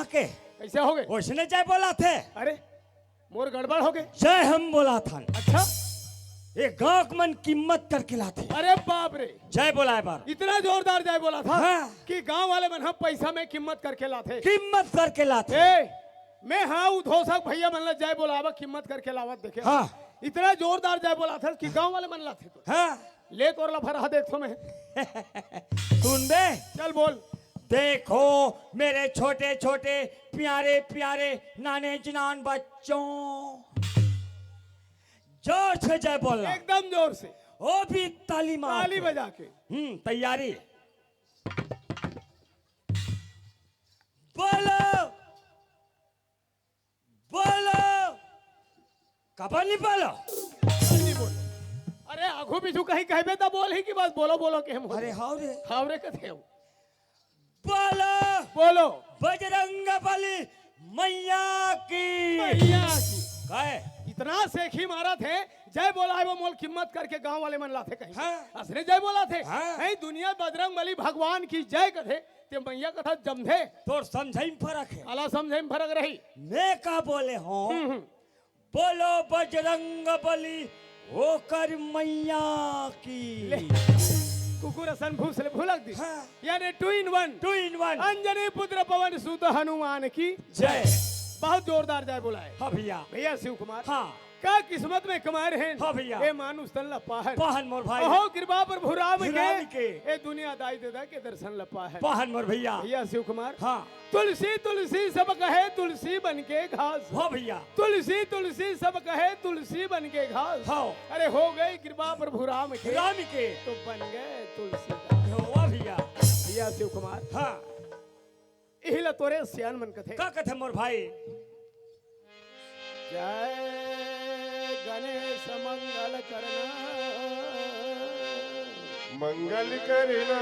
के कैसे हो गए? उसने जय बोला थे। अरे मोर गड़बड़ हो गए। जय हम बोला था। अच्छा एक गाँव मन कीमत करके लाते। अरे बाप रे, जय बोला है बार इतना जोरदार जय बोला था हाँ। कि गांव वाले मन हम पैसा में कीमत करके लाते। कीमत करके लाते। ए, मैं हाँ उधोसक भैया मन ला जय बोलावा कीमत करके लावत देखे। हाँ। इतना जोरदार जय बोला था कि गांव वाले मन लाते तो हाँ। ले तोर ला फरहा देखो मैं। सुन बे, चल बोल। देखो मेरे छोटे छोटे प्यारे प्यारे नाने जनान बच्चों, जोर से जय बोलना। एकदम जोर से वो भी ताली मार ताली बजा के। तैयारी। बोलो बोलो, कबर नहीं बोलो। नहीं बोल। अरे आगू पीछू कहीं कहबे तो बोल ही कि बस बोलो बोलो के हम। अरे हावरे हावरे कथे हो। बोलो बोलो बजरंग बली मैया की। मैया की। कहे इतना सेखी मारा थे जय बोला है वो मोल कीमत करके गांव वाले मन लाते कहीं। हाँ। असली जय बोला थे हाँ। नहीं दुनिया बजरंग बली भगवान की जय कथे ते मैया कथा जमधे तो समझाई में फर्क है। अला समझे में फर्क रही। मैं का बोले हूँ, बोलो बजरंग बली होकर मैया की। कुकुर सन भूसले भुलक दी। हाँ। यानी 2 in 1 2 in 1 अंजनी पुत्र पवन सुत हनुमान की जय। बहुत जोरदार जय बोला है। हाँ भैया। भैया शिव कुमार हाँ का किस्मत में कमार है। हाँ भैया। ए मानुष तन लपा है। पहन मोर भाई। ओहो कृपा पर भुराम भुराम के के। ए दुनिया दाई देदा के दर्शन लपा है। पहन मोर भैया। भैया शिव कुमार हाँ तुलसी तुलसी सब कहे तुलसी बन के घास। हाँ भैया। तुलसी तुलसी सब कहे तुलसी बन के घास। हाँ अरे हो गई कृपा प्रभु राम के राम के तो बन गए तुलसी दास। हुआ भैया। भैया शिव कुमार हाँ इहिला तोरे सियान मन कथे का कथे मोर भाई। जय गणेश मंगल करना मंगल करना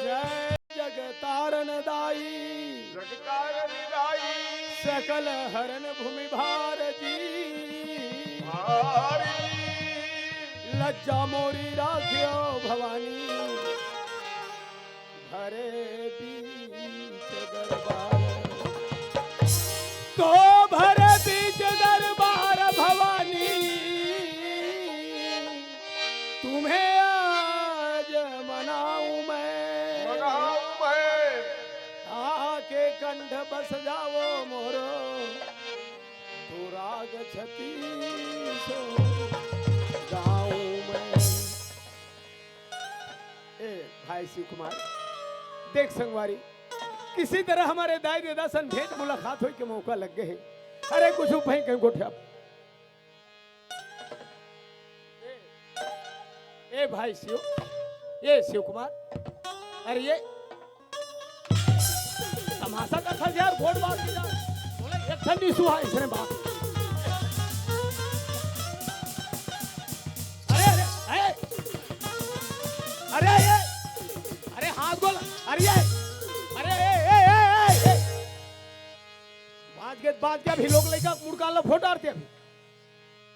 जय जगतारण दाई जगतारण दाई सकल हरण भूमि भारती भारी लज्जा मोरी राखियो भवानी भरे बीच दरबार तो भरे बीच दरबार भवानी तुम्हें आज मनाऊं मैं मनाऊं मैं आके कंठ बस जाओ मोरो तू राग छती सो गाऊं मैं। ए भाई शिव कुमार देख संगवारी किसी तरह हमारे दाई दादा सन भेंट मुलाकात होई के मौका लग गए। अरे कुछ भाई कहीं गोठे अब ए भाई शिव कुमार अरे ये तमाशा का था यार वोट बात की जा बोले एक ठंडी सुहा इसने बात। अरे अरे अरे अरे हाथ बोल अरे अरे बाज क्या भी लोग लेकर मुड़का लो फोटो आरते अभी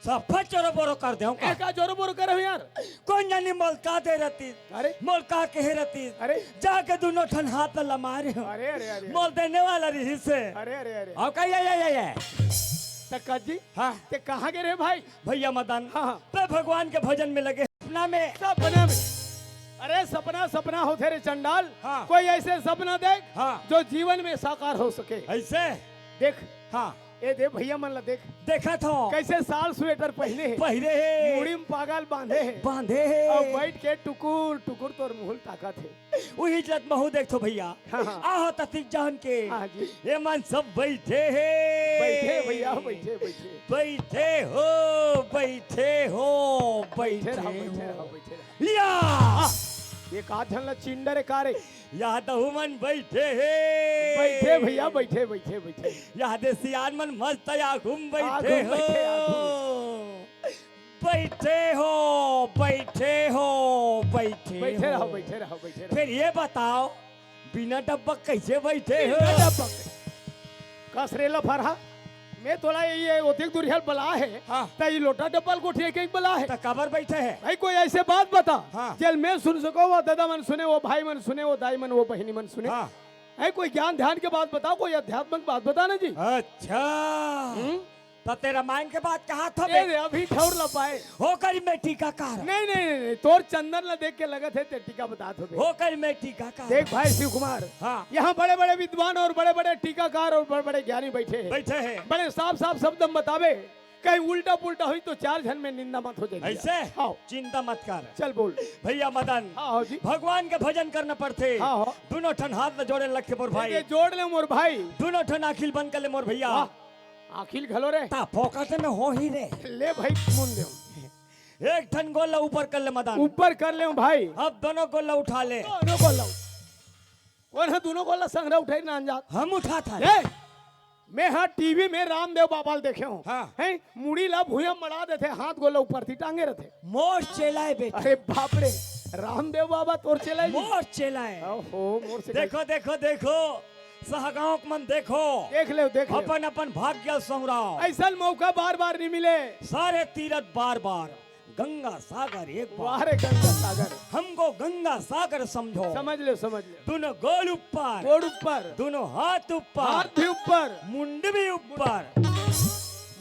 सफा चोरो बोरो कर दे का जोरो बोरो करे यार कौन जानी मोलका दे रहती। अरे मोलका के रहती। अरे जाके दोनों ठन हाथ में लमारे हो। अरे अरे अरे मोल देने वाला रही से। अरे अरे अरे और कहिए ये तक्का जी हाँ ते कहाँ गए रे भाई। भैया मदन हाँ तो भगवान के भजन में लगे सपना में। सपना में अरे सपना सपना होते रे चंडाल। हाँ। कोई ऐसे सपना देख हाँ जो जीवन में साकार हो सके। ऐसे देख हाँ ए दे भैया मन ला देख देखा था कैसे साल स्वेटर पहने है पहरे है मुड़ी में पागल बांधे है बांधे है और बैठ के टुकुर टुकुर तोर मुहल ताकत है। वही इज्जत महू देख तो भैया। हाँ, हाँ। आहो ततिक जान के हाँ जी ये मन सब बैठे है। बैठे भैया बैठे बैठे बैठे हो बैठे हो बैठे रहो बैठे बैठे रहो हो बैठे रहो। या ये का झन ला चिंडरे कारे याद मन बैठे है। बैठे भैया बैठे बैठे बैठे याद सियान मन मस्त या घूम बैठे आघूम हो बैठे, आघूम। बैठे हो बैठे हो बैठे बैठे रहो हो। बैठे रहो बैठे रहो। फिर ये बताओ बिना डब्बा कैसे बैठे हो। कसरेला फरहा मैं तोला ये ओतिक दुरिहल बला है। हाँ। त ये लोटा डब्बल को ठीक एक बला है। तो कबर बैठे है। भाई कोई ऐसे बात बता हाँ। चल मैं सुन सको वो दादा मन सुने वो भाई मन सुने वो दाई मन वो बहनी मन सुने। हाँ है कोई ज्ञान ध्यान के बात बताओ, कोई अध्यात्मक बात बता ना जी। अच्छा तो तेरा रामायण के बाद कहा था ए रे, अभी ठौर लपाए। होकर मैं टीकाकार नहीं नहीं नहीं, नहीं। तोर चंदन ला देख के लगे थे ते टीका बता दो। होकर मैं टीकाकार। देख भाई शिव कुमार, हाँ यहाँ बड़े बड़े विद्वान और बड़े बड़े टीकाकार और बड़े बड़े ज्ञानी बैठे हैं। बैठे हैं बड़े साफ साफ शब्द में बतावे, कहीं उल्टा पुल्टा हुई तो 4 जन में निंदा मत हो जाएगी। ऐसे हाँ चिंता मत कर। चल बोल। भैया मदन हाँ जी, भगवान के भजन करना पड़ते। हाँ हाँ। दोनों ठन हाथ में जोड़े लगे मोर भाई, ये जोड़ ले मोर भाई। दोनों ठन अखिल बन कर ले मोर भैया। वाह, आखिल घलो रे। ता फोकस में हो ही रे। ले भाई मुन दे, एक ठन गोला ऊपर कर ले मदन। ऊपर कर ले भाई। अब दोनों गोला उठा ले। दोनों गोला कौन है? दोनों गोला संग्रह उठाई ना अंजात हम उठा था। ले। मैं हाँ टीवी में रामदेव बाबा देखे हूँ। हाँ। हैं मुड़ी ला भूया मड़ा देते, हाथ गोला ऊपर थी टांगे रहते। मोर चेलाए बेटा, अरे बाप रे, रामदेव बाबा तोर चला। मोर चेलाए। ओहो मोर से देखो देखो देखो सहगांव के मन देखो, देख ले देख ले। अपन अपन भाग्य संग्राम। ऐसा मौका बार बार नहीं मिले। सारे तीरथ बार बार, गंगा सागर एक बार। वाह रे गंगा सागर, हमको गंगा सागर समझो। समझ ले समझ ले। दोनों गोल ऊपर, गोड़ ऊपर, दोनों हाथ ऊपर, हाथ भी ऊपर, मुंड भी ऊपर,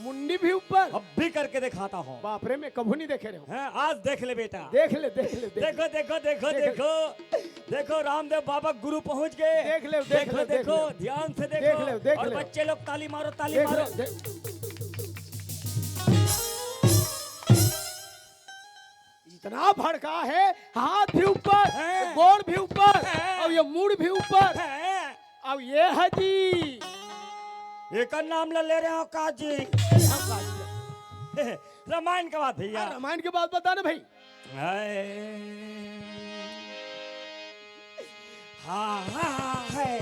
मुंडी भी ऊपर। अब भी करके दिखाता हूँ। बाप रे, मैं कभी नहीं देखे रहे हूँ। हैं, आज देख ले बेटा। देख ले देख ले देख ले। देखो देखो देखो देखो देखो रामदेव बाबा गुरु पहुंच गए। देख ले, देख देखो ले, देख देखो ले। ध्यान से देख देखो। ले, देख और ले। बच्चे लोग ताली मारो ताली देख मारो। ले, देख। इतना भड़का है, हाथ भी ऊपर, है। गोड़ भी ऊपर, है। और ये मुड़ भी ऊपर। हैं, अब ये है जी, एक नाम ले रहे हो काजी। रामायण का बात भैया। रामायण की बात बता ना भाई। हाँ हाँ है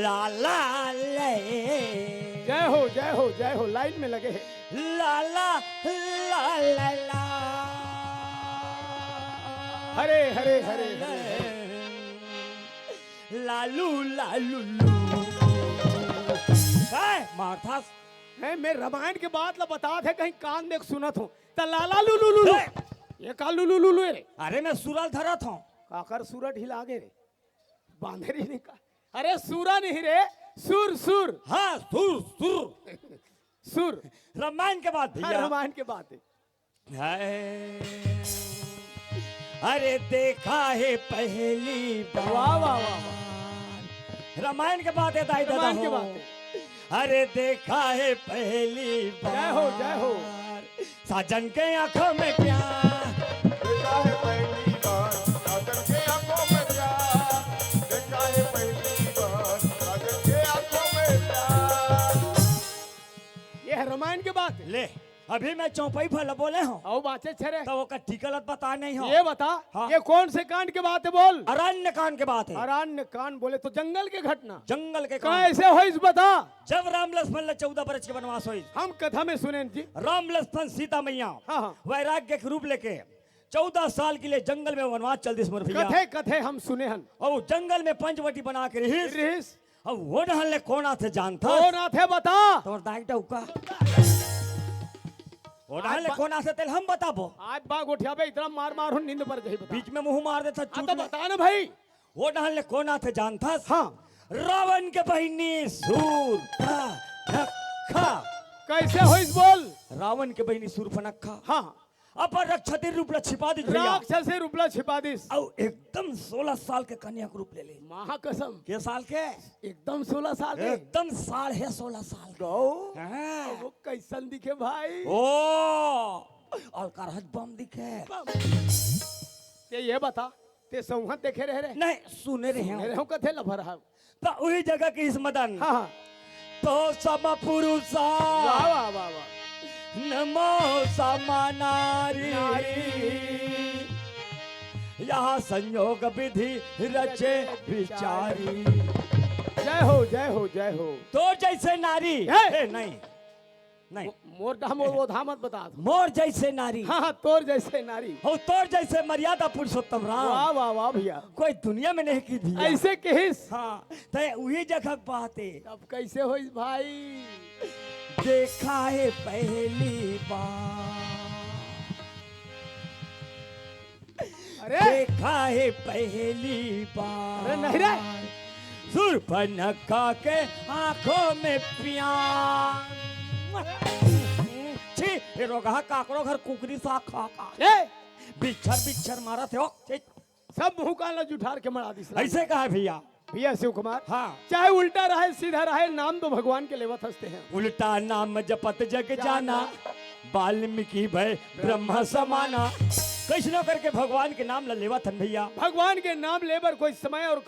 ला ला ले, जय हो जय हो जय हो, लाइन में लगे हैं। ला ला ला ला ला, हरे हरे हरे हरे। लालू लालू लू। मारथा है, मैं रामायण के बात ला बता थे, कहीं कान देख सुनत हूँ। त लाला लू लू लू लू, ये का लू लू लू लू रे। अरे मैं सुरल धरा था। काकर सूरट हिला गे रे, बांधरी नहीं का। अरे सूरा नहीं रे, सुर सुर। हाँ सुर सुर सुर। रामायण के बाद हाँ, भैया। रामायण के बात है। है अरे देखा है पहली बार। वाह वाह वाह। रामायण के बाद है दाई दादा रामायण के हो। बात है। अरे देखा है पहली बार। जय हो जय हो। साजन के आंखों में प्यार। देखा है पहली बार साजन के आंखों में प्यार। देखा है पहली बार साजन के आंखों में प्यार। ये है रामायण के बात है। ले अभी मैं चौपाई भला बोले हूँ आओ बातें छरे। तो वो का टिकलत बता नहीं हो। ये बता, हाँ। ये कौन से कांड के बात है बोल। अरण्य कांड के बात है। अरण्य कांड बोले तो जंगल के घटना। जंगल के कांड। कैसे हो इस बता। जब राम लक्ष्मण ने 14 वर्ष के वनवास हुई। हम कथा में सुने जी। राम लक्ष्मण सीता मैया हाँ हाँ। वैराग्य के रूप लेके 14 साल के लिए जंगल में वनवास चल दिस भैया। कथे कथे हम सुने हन। और वो जंगल में पंचवटी बना के रही। रिस अब वो नहल कोना थे जानता। कौन आथे बता। तोर दाई टौका वो नहल कोना से तेल हम बताबो। आज बाग उठिया बे, इतना मार मार हो नींद पर जाई बता। बीच में मुंह मार देता हाँ चूट तो में। बता ना भाई। वो नहल कोना थे जानता। हाँ। रावण के बहिनी सूर्पनखा। कैसे हो इस बोल। रावण के बहिनी सूर्पनखा हाँ। अपन रक्षति रूप ला छिपा दी भैया। राक्षस से रूपला छिपा दिस। और एकदम 16 साल के कन्या के रूप ले ले। महाकसम। के साल के एकदम 16 साल के। एकदम साल है 16 साल का। गौ हाँ। वो कैसन दिखे भाई। ओ और करहत बम दिखे। ये बता, ते संहत देखे रहे रे। नहीं सुने रहे मेरे हैं हम कथे लफर है। तो वही जगह की इस मदन। हाँ हाँ। तो सम पुरुषा वाह वाह वाह वाह। नमो समानारी। यहाँ संयोग विधि रचे विचारी। जय हो जय हो जय हो। तो जैसे नारी है? नहीं नहीं मोर धाम वो धाम मत बता। मोर जैसे नारी। हाँ हाँ, तोर जैसे नारी। और तोर जैसे मर्यादा पुरुषोत्तम वाह राम वाह वाह भैया। कोई दुनिया में नहीं की भैया। ऐसे कहिस। हाँ तो वही जगह की बात है। अब कैसे हो इस भाई। देखा है पहली बार अरे! देखा है पहली बार। अरे नहीं रे! शूर्पणखा के आंखों में प्यार। छी, ये रोगा काकरो घर कुकरी सा खा खा ए बिच्छर बिच्छर मारा थे हो। छी, सब मुंह काला जुठार के मरा दिस ऐसे कहा है भैया। भैया शिव कुमार हाँ, चाहे उल्टा रहे सीधा रहे नाम तो भगवान के लेवत हंसते हैं। उल्टा नाम जपत जग जाना, वाल्मीकि भय ब्रह्म समाना। कैसनो करके भगवान के नाम लेवा थन भैया। भगवान के नाम लेबर कोई समय और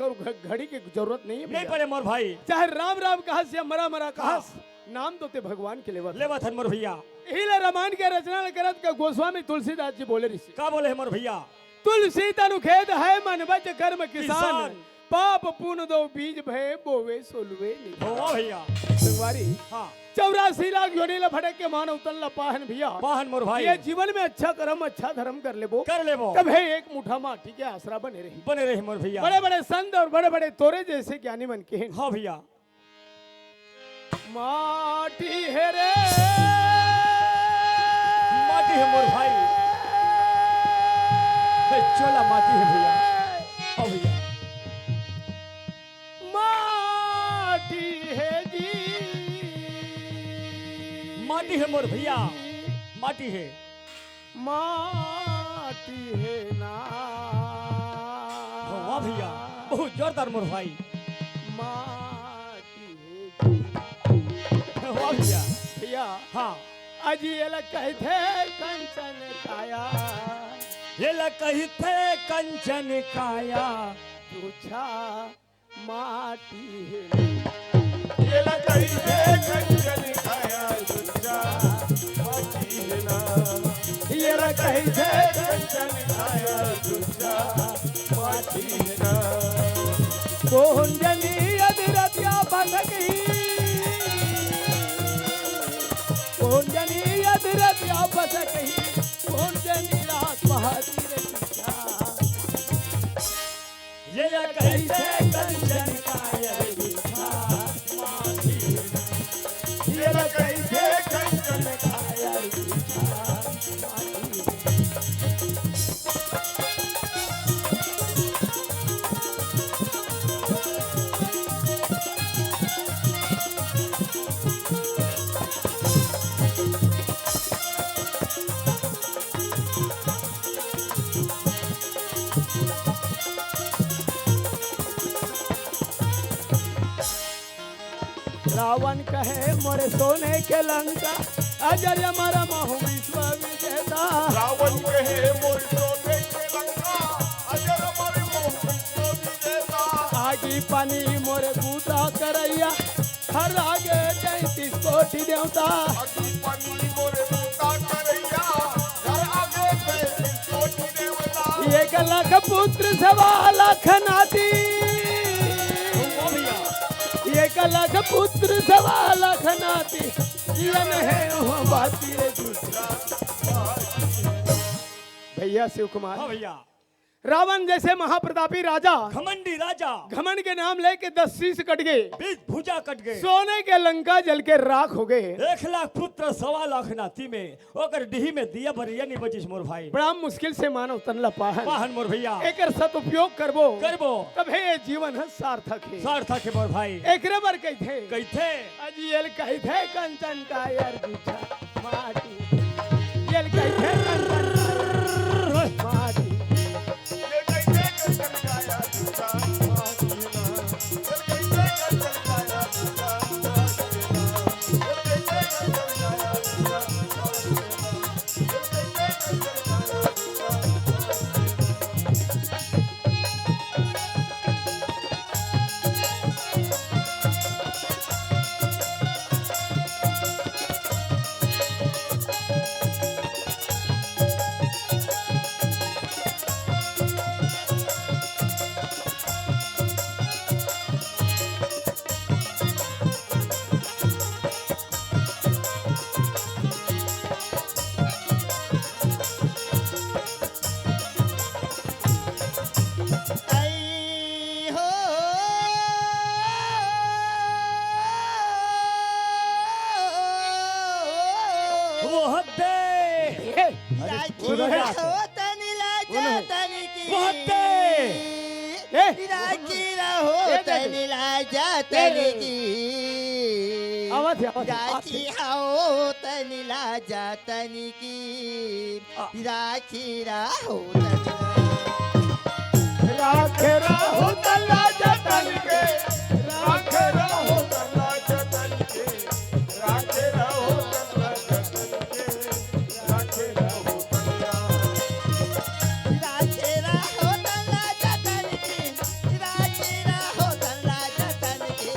घड़ी की जरूरत नहीं है नहीं भैया। पड़े मोर भाई, चाहे राम राम कहस या मरा मरा कहस, नाम तो ते भगवान के लेवत लेवा थन मोर भैया। हिले रामायण के रचना करत का गोस्वामी तुलसीदास जी बोले ऋषि का बोले है मोर भैया। तुलसी तनु खेद है मन बच कर्म किसान, किसान। पाप पुण्य दो बीज भय बोवे सोलवे निधान। हो भैया। संगवारी हाँ, 84 लाख योनिला भटक के मानव तल्ला पाहन भैया। वाहन मोर भाई ये जीवन में अच्छा कर्म अच्छा धर्म कर लेबो, कर लेबो, तब है एक मुठा माटी के आसरा बने रही। बने रहे मोर भैया। बड़े बड़े संत और बड़े बड़े तोरे जैसे ज्ञानी मन के हैं। हाँ भैया। माटी है रे माटी है मोर भाई, चोला माटी है भैया। हाँ भैया। माटी है जी, माटी है मोर भैया, माटी है। माटी है ना। वाह भैया, बहुत जोरदार मोर भाई। माटी है जी। वाह भैया। भैया हाँ, अजी ये लग कहे थे कंचन काया, ये कही थे कंचन काया, पूछा माटी है। ये लकड़ी है कंचन काया, दूजा माटी है ना। ये लग कहे थे कंचन काया, दूजा माटी है ना। कौन जनी अधरतिया भटकी, कौन जनी अधरतिया भटकी, कौन जनी रात बहाती रे पूछा। ये कही थे कंचन काया, दूजा माटी है ना। ये लकड़ी है कंचन काया पूछा माटी। रावण कहे मोरे सोने के लंका, अजर हमारा महु विश्व विजेता। रावण कहे मोर सोने के लंका, अजर हमारे मोह विश्व विजेता। आगी पानी मोरे बूता करैया, हर आगे 33 कोटि देवता। अगी पानी मोरे बूता करैया, घर आगे 33 कोटि देवता। 1 लाख पुत्र 1.25 लाख नाती, 1 लाख पुत्र 1.25 लाख नाती, जीवन है वहाँ बाती रे दूसरा। भैया शिव कुमार, हाँ भैया। रावण जैसे महाप्रतापी राजा घमंडी राजा, घमंड के नाम लेके 10 शीश कट गए, बीच भुजा कट गए। सोने के लंका जल के राख हो गए। 1 लाख पुत्र 1.25 लाख नाती में, ओकर डिही में दिया बरिया नहीं बचिस मोर भाई। बड़ा मुश्किल से मानव तनला पाहन, वाहन मोर भैया। एक सदुपयोग करबो करबो, तब है जीवन है सार्थक है। सार्थक है मोर भाई। एकरे बर कही थे कैथे अजी कही थे कंचन का यार दूछा माटी, ये कही थे कंचन का माटी। ये कैसे कंचन काया, दूजा माटी है ना। ये कैसे कंचन काया, दूजा माटी है ना। ये कैसे कंचन काया, दूजा माटी है ना। ये कैसे कंचन काया, दूजा वो हद्दे। सुनो यार, जातन की बहुते। राखी रहो ए, तनिला जातन की आवाज राखी हो तनिला जातन की राखी रहो राखे रहो तल्ला जतन के राखे रहो तल्ला जतन के राखे रहो तल्ला जतन के राखे रहो तल्ला राखी रहो तल्ला जतन की राखी रहो तल्ला जतन की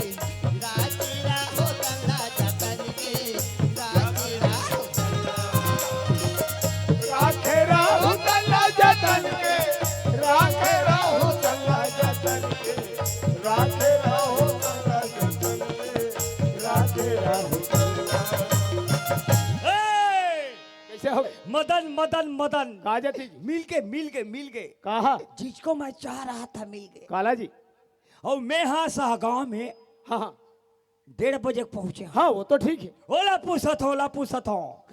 राखी रहो तल्ला जतन की राखी रहो राखे रहो तल्ला जतन के राखे रहो तल्ला जतन के राखे रहो तल्ला जतन के राखे रहो तल्ला ए! कैसे हो गए? मदन मदन मदन कहा जाती मिल गए कहा जिसको मैं चाह रहा था मिल गए। काला जी और मैं यहाँ साहगांव में हाँ हाँ 1:30 बजे पहुंचे। हाँ वो तो ठीक है ओला पूछत हो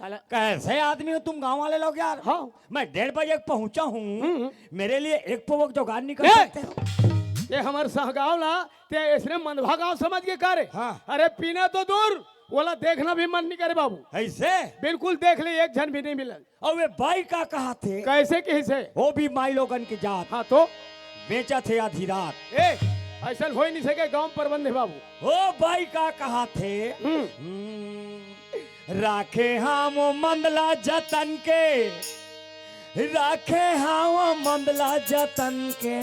काला कैसे आदमी हो तुम गांव वाले लोग यार। हाँ मैं 1:30 बजे पहुंचा हूँ, मेरे लिए एक पवक जुगाड़ नहीं कर ए! सकते हो? ये हमारे सहगांव ना ते इसने मंदभा गांव समझ के करे हाँ। अरे पीना तो दूर बोला देखना भी मन नहीं करे बाबू ऐसे बिल्कुल देख ले एक जन भी नहीं मिला और वे भाई का कहा थे कैसे कहीं से वो भी माई लोगन की जात हाँ तो बेचा थे आधी रात। ए ऐसा हो ही नहीं सके गांव प्रबंध है बाबू वो भाई का कहा थे राखे हम मंदला जतन के राखे हम मंदला जतन के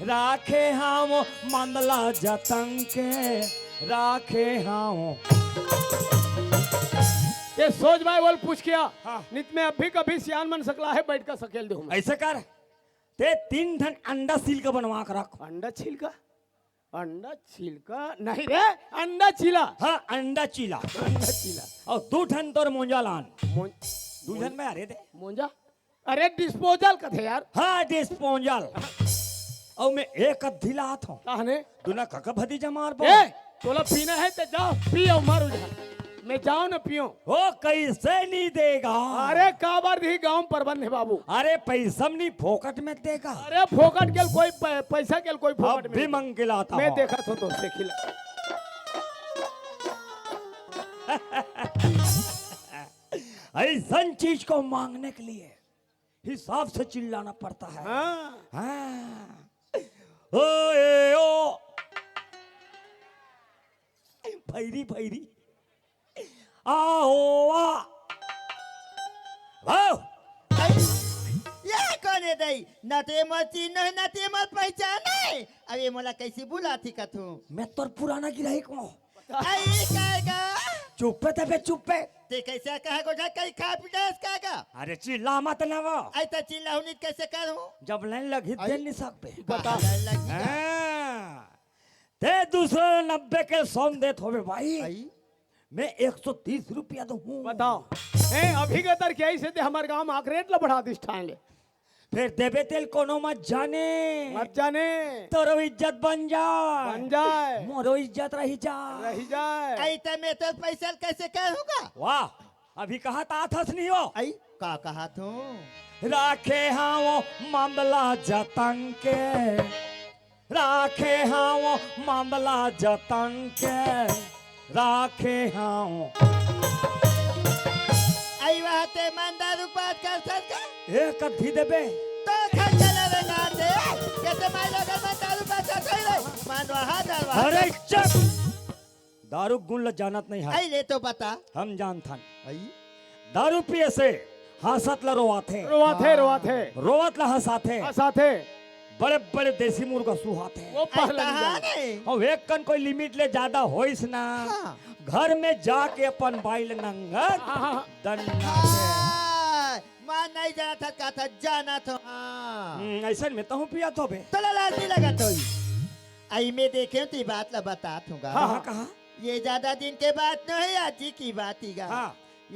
राखे हम मंदला जतन के राखे हम। ये सोच भाई बोल पूछ किया हाँ। नित में अब भी कभी सियान बन सकला है बैठ कर सकेल दे ऐसे कर ते 3 धन अंडा सील का बनवा कर रख। अंडा छिलका नहीं रे अंडा छिला हाँ अंडा चीला अंडा छिला और 2 धन तोर मोंजा लान मों- 2 धन में अरे दे मोंजा अरे डिस्पोजल का थे यार हाँ डिस्पोंजल और मैं एक अद्धी लात हूँ कहने दुना कका भतीजा मार पो ए तोला पीना है तो जाओ पियो मारो जा मैं जाऊं ना पियो वो कैसे नहीं देगा। अरे काबर दी गांव प्रबंध है बाबू अरे पैसा नहीं फोकट में देगा। अरे फोकट के कोई पैसा के कोई अब फोकट भी में मंग के लाता मैं हूँ। देखा तो दोस्त खिला ऐसा चीज को मांगने के लिए हिसाब से चिल्लाना पड़ता है। हाँ हाँ। ओ भैरी भैरी आओ आओ यह कौन है दई नते मत चिन्ह नते मत पहचान है अब ये मोला कैसे बुलाती कथू मैं तो पुराना गिराही को आई कहेगा चुप्पे तबे चुप्पे ते कैसे कहा गोठा कई खा पीटा कहेगा अरे चिल्ला मत ना वो आई तो चिल्ला हुनी कैसे करूं जब लाइन लगी दे नहीं सकते बता हाँ। ते 290 के सौन देत होवे भाई आई मैं 130 रुपया दूं। बताओ ए अभी के तर क्या से हमारे गांव में आखरेट ला बढ़ा दिस ठान ले फिर देवे तेल कोनो मत जाने मत जाने तोरो इज्जत बन जाए बन जाए मोरो इज्जत रही जा रही जाए आई तो मैं तो पैसा कैसे करूंगा वाह अभी कहा ताथस नहीं हो आई का कहा तू राखे हाँ वो मामला जतन के राखे हाँ वो मामला जतन के राखे हाँ वो। आई वहाँ ते मंदारू बात कर सकता एक अधी देबे तो खर्चा लगे ना दे कैसे मार लोग मंदारू बात कर सकते मानवा हाथ दरवा अरे चुप दारू गुण ल जानत नहीं है आई ले तो बता हम जानथन आई दारू पिए से हंसत ल रोवाथे रोवाथे रोवत ल हंसाथे साथे बड़े बड़े देसी मुर्गा सुहाते वो आई पहले कहा नहीं और एक कन कोई लिमिट ले ज्यादा होइस ना हाँ। घर में जाके अपन बाइल नंगर दन्ना मान नहीं जाना था कहा था जाना था हाँ ऐसा में तो हूँ पिया तो बे तो लालची लगा तो आई मैं देखे तो बात ला बता दूंगा कहा कहा ये ज्यादा दिन के बात नहीं है आज ही की बात ही गा हाँ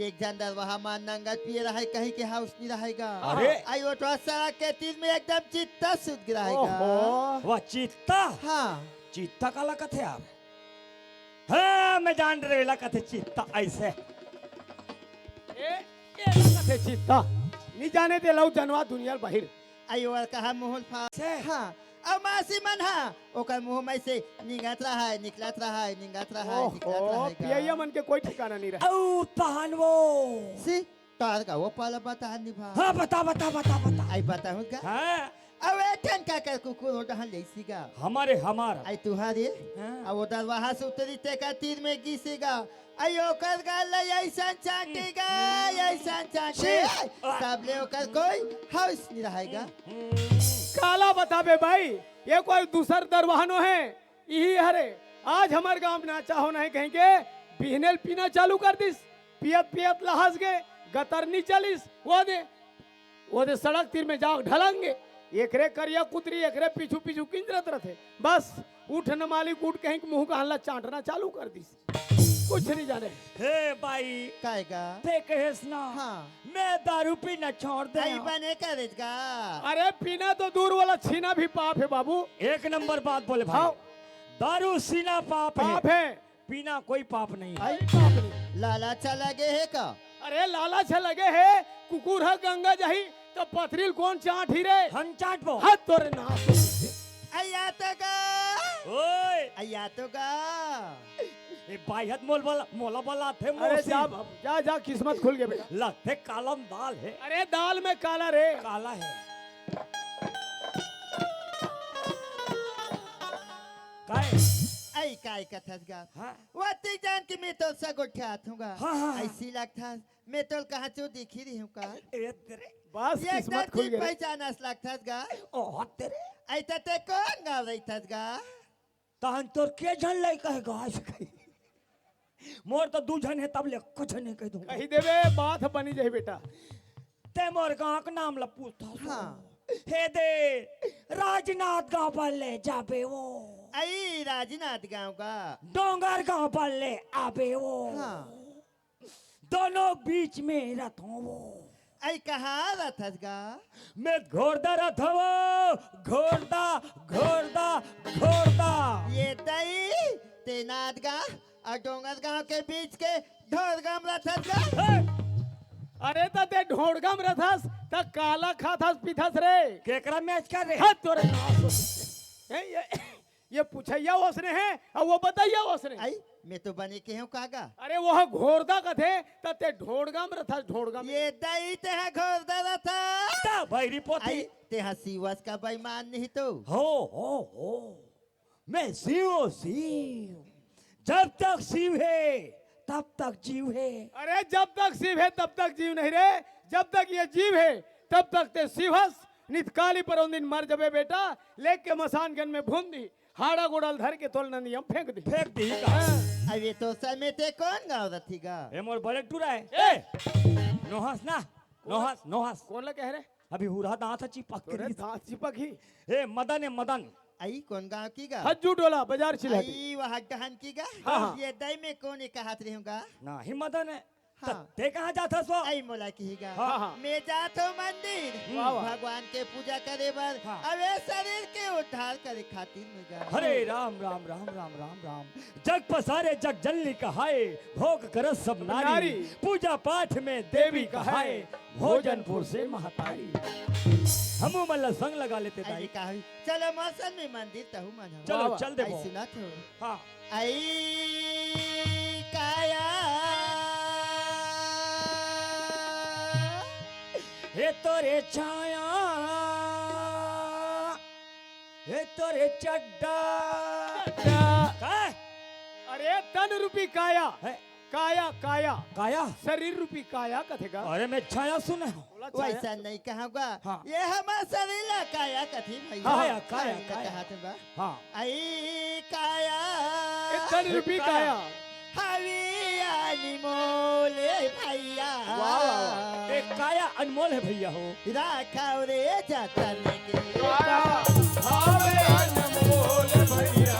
एक जनदर वहाँ मान नंगा पिए रहा है कहीं के हाउस नहीं रहेगा अरे। आई वो तो सड़क के तीर में एकदम चित्ता सुध गिराएगा ओहो वह चित्ता हाँ चित्ता काला कथे आप हाँ मैं जान रेला कथे चित्ता ऐसे ए कथे चित्ता नहीं जाने दे लऊ जनवा दुनिया बाहर आयो और कहा मुंह फा से हाँ अब मासी मन हाँ ओकर मुंह में से निकलत रहा है निकलत रहा है निकलत रहा है निकलत रहा ओहो है पियैया मन के कोई ठिकाना नहीं रहा। औ तहन वो सी तार का वो पाला बता निभा हाँ बता बता बता बता आई बताऊं का हाँ अब एठन का कर कुकुर उड़हन जैसीगा हमारा आई तुहारे हाँ। अब वो दरवाहा से उतरी ते का तीर में घिसेगा आयो कर गाल ऐसा चाटेगा ऐसा चाटे सब ले ओकर कोई हाउस नहीं रहेगा काला बताबे भाई ये कोई दूसर दरवाहनो है यही हरे आज हमारे गांव में नाचा हो नहीं कहेंगे बिहनेल पीना चालू कर दिस पियत पियत लहास गए गतरनी चलिस वो दे सड़क तीर में जाओ ढलंगे एकरे करिया कुतरी एकरे पीछू पीछू किंजरत रहे बस उठ न मालिक उठ कहीं मुंह का हल्ला चाटना चालू कर दिस कुछ नहीं जाने। हे भाई काएगा ते कहेस ना हाँ मैं दारू पीना छोड़ दे आई बने करेगा अरे पीना तो दूर वाला छीना भी पाप है बाबू। एक नंबर बात बोले भाई हाँ। दारू सीना पाप पाप है है पीना कोई पाप नहीं है आई पाप नहीं। लाला चला गए है का अरे लाला छे लगे है कुकुर है गंगा जही तो पथरील कौन चाट ही रे हम चाट पो हाथ तोरे नाक आया तो गा ओए आया तो गा ए भाई हत मोला बोला थे अरे मोसी जा जा जा किस्मत खुल गया बेटा। लगते कालम दाल है अरे दाल में काला रे काला है काय आई काय कथस गा हाँ वाती जान की मैं तो सगो ठात हूँगा हाँ, हाँ। ऐसी लगता मैं तो कहाँ चो दिखी रही हूँ का ए तेरे बस ये किस्मत खुल गया रे। पहचान अस लगता गा ओ तेरे ऐसा ते कौन गा रही था गा तहन तोर के जन लाई कहे गाय कही मोर तो दू जन है तब ले कुछ नहीं कह दूंगा कही देवे बात बनी जाए बेटा। ते मोर गांव का नाम ला पूछता हाँ हे दे राजनाथ गांव पर ले जाबे वो आई राजनाथ गांव का डोंगर गांव पर ले आबे वो हाँ दोनों बीच में रथों वो आई कहाँ रथस गा मैं घोड़दा रथ वो घोड़दा घोड़दा घोड़दा ये दई ते नाथ गा और डोंगर गांव के बीच के ढोर गांव रथस गा हे, अरे तो ते ढोड़गम रथस त काला खाथस पिथस रे केकरा मैच कर रहे हाथ तोरे नाक ये पूछैया उसने है और वो बताइया उसने। आई मैं तो बने के हूँ कागा अरे वो घोरदा कथे त ते ढोड़गम रथस ढोड़गम ये दई ते है घोर रथा ता भैरी पोथी आई ते हसीवस का बेईमान नहीं तो हो मैं शिव जब तक शिव है तब तक जीव है अरे जब तक शिव है तब तक जीव नहीं रे जब तक ये जीव है तब तक ते शिवस नितकाली पर उन दिन मर जबे बेटा लेके मसानगन में भून दी हाड़ा गोड़ल धर के तोल नंदी हम फेंक दी फेंक दी का अबे तो समय ते कौन गाँव रथी गा ए मोर बड़े टूरा है ए नोहस कौन ला कह रहे अभी हुरा दांत चिपक तोरे के दांत चिपक ही ए मदन है मदन आई कौन गाँव की गा हज्जू डोला बाजार चिल्ला आई वहाँ डहन की गा हाँ, हाँ। ये दई में कौन एक हाथ रहूंगा ना ही मदन है हाँ। ते कहाँ जाता सो आई मोला की गा हाँ, हाँ। मैं जात हूँ मंदिर वाह, वाह। भगवान के पूजा करे बर हाँ। अबे शरीर के उद्धार करे खातिर में गा हरे राम राम राम राम राम राम जग पसारे जग जननी कहाए भोग कर सब नारी नारी। पूजा पाठ में देवी कहाए भोजनपुर से महतारी हमू मल्ला संग लगा लेते आई दाई कहा चलो मौसम में मंदिर तहु मन चलो वाह, चल दे आई वो। सुना तो हाँ आई काया हे तोरे छाया हे तोरे चड्डा का अरे तन रूपी काया है काया काया काया शरीर रूपी काया कथेगा अरे मैं छाया सुने हूँ बोला छाया। वैसा नहीं कहूँगा हाँ। ये हमारा शरीर काया कथी भैया काया, काया, का काया। कहा तुमगा हाँ आई काया ये तन रूपी काया हवी अनमोल भैया वाह, वाह, एक काया अनमोल है भैया हो राखाओ रे जतन के काया हावे अनमोल भैया